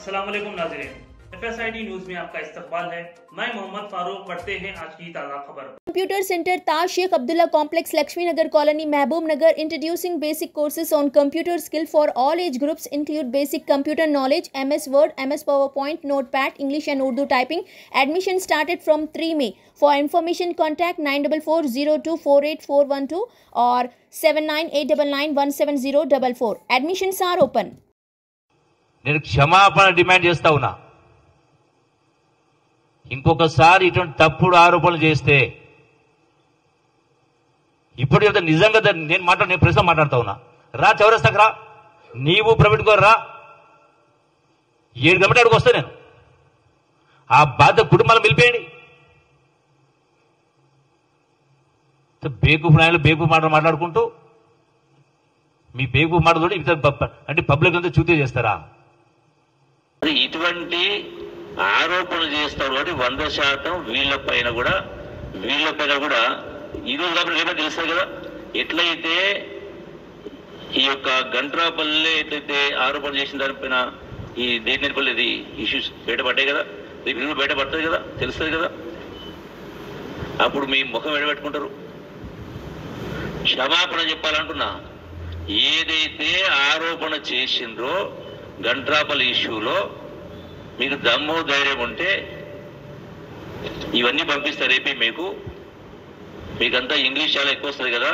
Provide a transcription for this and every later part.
अस्सलाम वालेकुम नाज़रीन, FSID न्यूज में आपका इस्तकबाल है। मैं मोहम्मद फारूक। पढ़ते हैं आज की ताज़ा खबर। Computer Center Taj Sheikh Abdullah Complex, Lakshmi Nagar Colony, Mehboob Nagar, introducing basic courses on computer skill for all age groups, include basic computer knowledge, MS Word, MS PowerPoint, Notepad, English and Urdu typing. Admission started from 3 May. For information, contact 9440248412 or 7989917044. Admissions are open. నేను క్షమాపణ demand చేస్తా ఉన్నా. ఇంకొకసారి ఇటువంటి తప్పుడు ఆరోపణలు చేస్తే ఇప్పుడు చెప్తే నిజంగా నేను ప్రశ్న మాట్లాడుతా ఉన్నా. రా చౌరస్తాకు రా, నీవు ప్రవీణ్ గారు రా, 7 గంటల అడుగు వస్తా నేను. ఆ బాధ్యత కుటుంబాలను పిలిపేయండి. బేకూఫ్ నాయకులు బేకూఫ్ మాట మాట్లాడుకుంటూ మీ బేకూఫ్ మాటతోటి అంటే పబ్లిక్ అంతా చూతే చేస్తారా? ఇటువంటి ఆరోపణలు చేస్తారు కాబట్టి 100% వీళ్ళ పైన కూడా ఈరోజు కాబట్టి రేపే తెలుస్తుంది కదా. ఎట్లయితే ఈ యొక్క గంట్రాపల్లి ఎట్లయితే ఆరోపణ చేసిన దానిపైన ఈ దేనిపల్లి ఇది ఇష్యూస్ బయటపడ్డాయి కదా, రేపు బయటపడుతుంది కదా, తెలుస్తుంది కదా. అప్పుడు మీ ముఖం ఎడబెట్టుకుంటారు. క్షమాపణ చెప్పాలంటున్నా. ఏదైతే ఆరోపణ చేసిండ్రో గంట్రాపల్లి ఇష్యూలో మీకు దమ్ము ధైర్యం ఉంటే ఇవన్నీ పంపిస్తారు. రేపే మీకంతా ఇంగ్లీష్ చాలా ఎక్కువ వస్తుంది కదా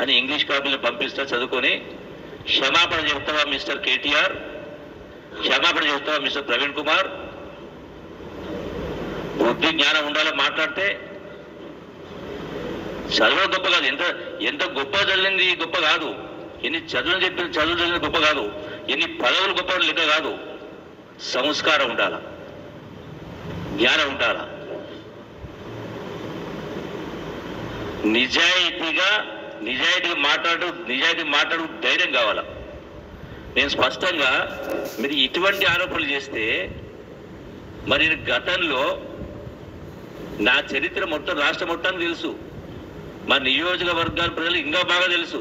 అని ఇంగ్లీష్ కాపీలు పంపిస్తా, చదువుకొని క్షమాపణ చెప్తావా మిస్టర్ కేటీఆర్, క్షమాపణ చెప్తావా మిస్టర్ ప్రవీణ్ కుమార్. బుద్ధి జ్ఞానం ఉండాలో మాట్లాడితే. చదువు గొప్ప కాదు, ఎంత గొప్ప చదివింది గొప్ప కాదు, ఎన్ని చదువులు చెప్పిన చదువు చదివింది గొప్ప కాదు, ఎన్ని పదవులు గొప్ప లెక్క కాదు. సంస్కారం ఉండాలా, జ్ఞానం ఉండాలా, నిజాయితీగా మాట్లాడు ధైర్యం కావాలా. నేను స్పష్టంగా మీరు ఇటువంటి ఆరోపణలు చేస్తే మరి గతంలో నా చరిత్ర మొత్తం రాష్ట్ర మొత్తానికి తెలుసు, మా నియోజకవర్గాల ప్రజలు ఇంకా బాగా తెలుసు.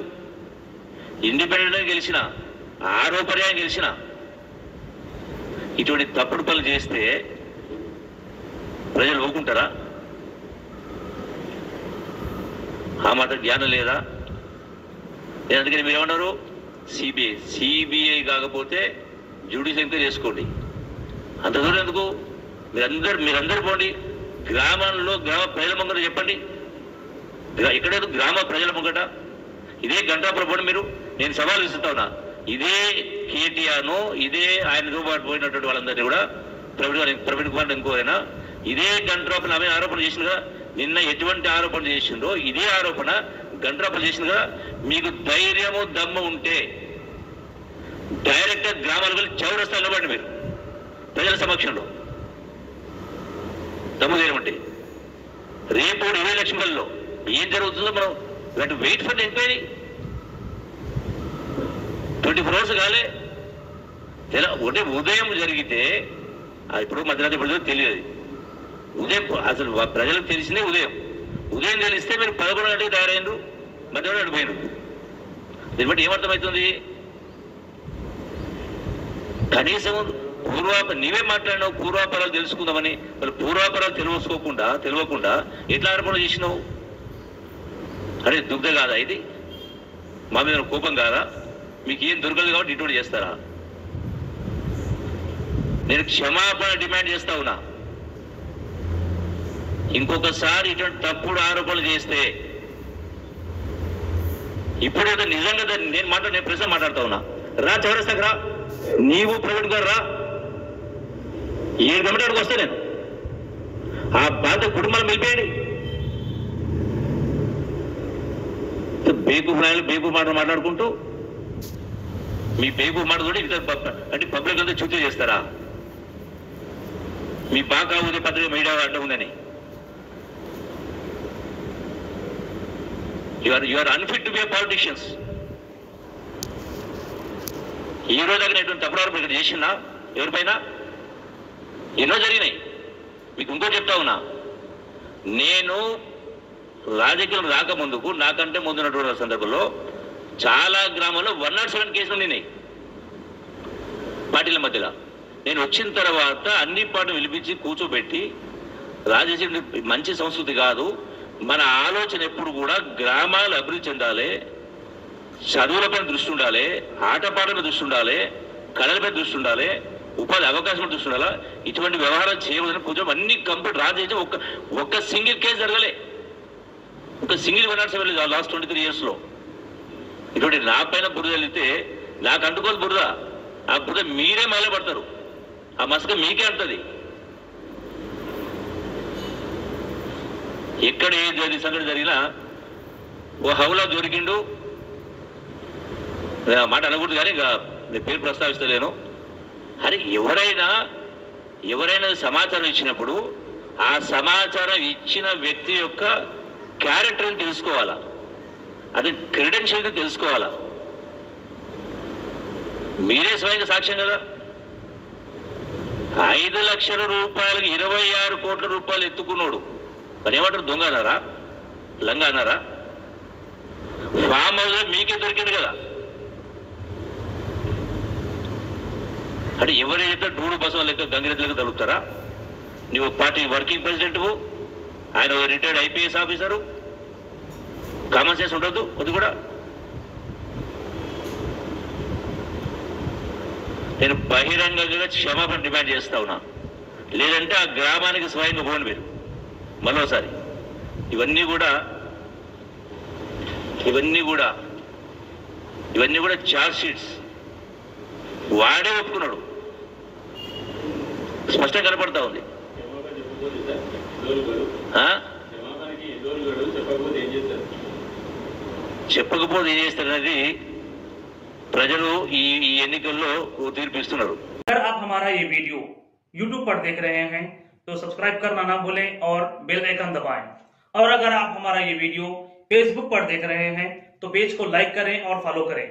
ఇండిపెండెంట్గా గెలిచిన, ఆరోపణగా గెలిచిన. ఇటువంటి తప్పుడు పనులు చేస్తే ప్రజలు ఊరుకుంటారా? ఆ మాత్రం జ్ఞానం లేదా? నేను అందుకని మీరు ఏమన్నారు, సిబిఐ కాకపోతే జ్యుడిషియల్ ఎంక్వైరీ చేసుకోండి. అంత దూరం ఎందుకు? మీరందరూ పోండి, గ్రామ ప్రజల ముంగట చెప్పండి. ఎక్కడేదో గ్రామ ప్రజల ముంగట ఇదే గంటాపురం పోండి. నేను సవాల్ ఇస్తున్నా ఉన్నా. ఇదే కేటీఆర్ను, ఇదే ఆయనతో పాటు పోయినటువంటి వాళ్ళందరినీ కూడా ప్రవీణ్ కుమార్ ఇంకోరైనా ఇదే గంట్రాపల్ ఆమె ఆరోపణ చేసింది కదా. నిన్న ఎటువంటి ఆరోపణ చేసిందో ఇదే ఆరోపణ గంట్రాపల్ చేసింది కదా. మీకు ధైర్యము దమ్ము ఉంటే డైరెక్ట్ గా గ్రామాలకు వెళ్ళి చౌరస్తా నిలబడి మీరు ప్రజల సమక్షంలో దమ్ము ధైర్యం ఉంటే రేపు 20 లక్షలలో ఏం జరుగుతుందో మనం wait for the enquiry. 24 hours కాలే. ఉదయం జరిగితే ఇప్పుడు మధ్యరాత్రి ఇప్పుడు తెలియదు. ఉదయం అసలు ప్రజలకు తెలిసిందే ఉదయం తెలిస్తే మీరు 11 గంటలకు తయారైనరు, మధ్యాహ్నం అడిపోయినరు. దీన్ని బట్టి ఏమర్థమవుతుంది? కనీసం నీవే మాట్లాడినావు పూర్వాపరాలు తెలుసుకుందామని. మరి పూర్వాపరాలు తెలియకుండా ఎట్లా ఆరోపణ చేసినావు? అరే దుగ్ధ కాదా ఇది? మా మీద కోపం కాదా? మీకు ఏం దొరకదు కాబట్టి ఇటువంటి చేస్తారా? నేను క్షమాపణ డిమాండ్ చేస్తా ఉన్నా. ఇంకొకసారి ఇటువంటి తప్పుడు ఆరోపణలు చేస్తే ఇప్పుడు నిజంగా నేను ప్రశ్న మాట్లాడుతా ఉన్నా. రా చౌరస్తాకు రా, నీవు ప్రవీణ్ గారు రా, 7 గంటల అడుగు వస్తా నేను. ఆ బాధ్యత కుటుంబాలను పిలిపేయండి. బేకూఫ్ నాయకులు బేకూఫ్ మాట మాట్లాడుకుంటూ మీ బేకూఫ్ మాటతోటి అంటే పబ్లిక్ అంతా చూతే చేస్తారా? మీ బాగా ఉదయ పత్రిక మీడియా అడ్డం ఉందని. You are unfit to be politicians. ఈ రోజు దగ్గర తప్పుడు ఆరోపణ ఇక్కడ చేసిందా ఎవరిపైన? ఎన్నో జరిగినాయి. మీకు ఇంకో చెప్తా ఉన్నా. నేను రాజకీయం రాకముందుకు నాకంటే ముందున్నటువంటి సందర్భంలో చాలా గ్రామాల్లో 107 కేసులు ఉన్నాయి పార్టీల మధ్యలో. నేను వచ్చిన తర్వాత అన్ని పాటలు పిలిపించి కూర్చోబెట్టి రాజేశ్వరి మంచి సంస్కృతి కాదు, మన ఆలోచన ఎప్పుడు కూడా గ్రామాలు అభివృద్ధి చెందాలి, చదువులపైన దృష్టి ఉండాలి, ఆటపాటల దృష్టి ఉండాలి, కళలపై దృష్టి ఉండాలి, ఉపాధి అవకాశం దృష్టి ఉండాలి. ఇటువంటి వ్యవహారాలు చేయవలసిన కొంచెం అన్ని కంప్లీట్ రాజేసి ఒక్క సింగిల్ కేసు జరగలే, ఒక సింగిల్ వనార్స్ వెళ్ళలేదు లాస్ట్ 23 years లో. ఇటువంటి నా పైన బురద వెళ్తే నాకు అంటుకోదు బురద, ఆ బురద మీరే మైలపడతారు, ఆ మసక మీకే అంటది. ఎక్కడ ఏ సంఘటన జరిగినా ఓ హౌలా దొరికిండు, మాట అనకూడదు కానీ నేను పేరు ప్రస్తావిస్తలేను. అరే ఎవరైనా సమాచారం ఇచ్చినప్పుడు ఆ సమాచారం ఇచ్చిన వ్యక్తి యొక్క క్యారెక్టర్ని తెలుసుకోవాలా, అది క్రెడెన్షియల్గా తెలుసుకోవాలా. మీరే స్వయంగా సాక్ష్యం కదా. 5 లక్షల రూపాయలకి 26 కోట్ల రూపాయలు ఎత్తుకున్నాడు, మరి ఏమంటారు? దొంగ అన్నారా, లంగ అన్నారా? ఫామ్ హౌస్ మీకే దొరికింది కదా. అంటే ఎవరైతే డూడు బసవ లెక్క గంగిరెద్దు లెక్క తలుపుతారా? నువ్వు పార్టీ వర్కింగ్ ప్రెసిడెంట్, ఆయన retired IPS officer, common sense ఉండదు అది కూడా. నేను బహిరంగంగా క్షమాపణ డిమాండ్ చేస్తా ఉన్నా, లేదంటే ఆ గ్రామానికి స్వయంగా పోండి మీరు మరోసారి. ఇవన్నీ కూడా చార్జ్ షీట్స్ వాడే ఒప్పుకున్నాడు, స్పష్టంగా కనపడతా ఉంది. చెప్పకపోతే ఏం చేస్తారనేది ప్రజలు ఈ ఎన్నికల్లో తీర్పిస్తున్నారు. अगर आप हमारा ये वीडियो YouTube पर देख रहे हैं तो सब्सक्राइब करना ना भूलें और बेल आइकन दबाएं। और अगर आप हमारा ये वीडियो Facebook पर देख रहे हैं तो पेज को लाइक करें और फॉलो करें।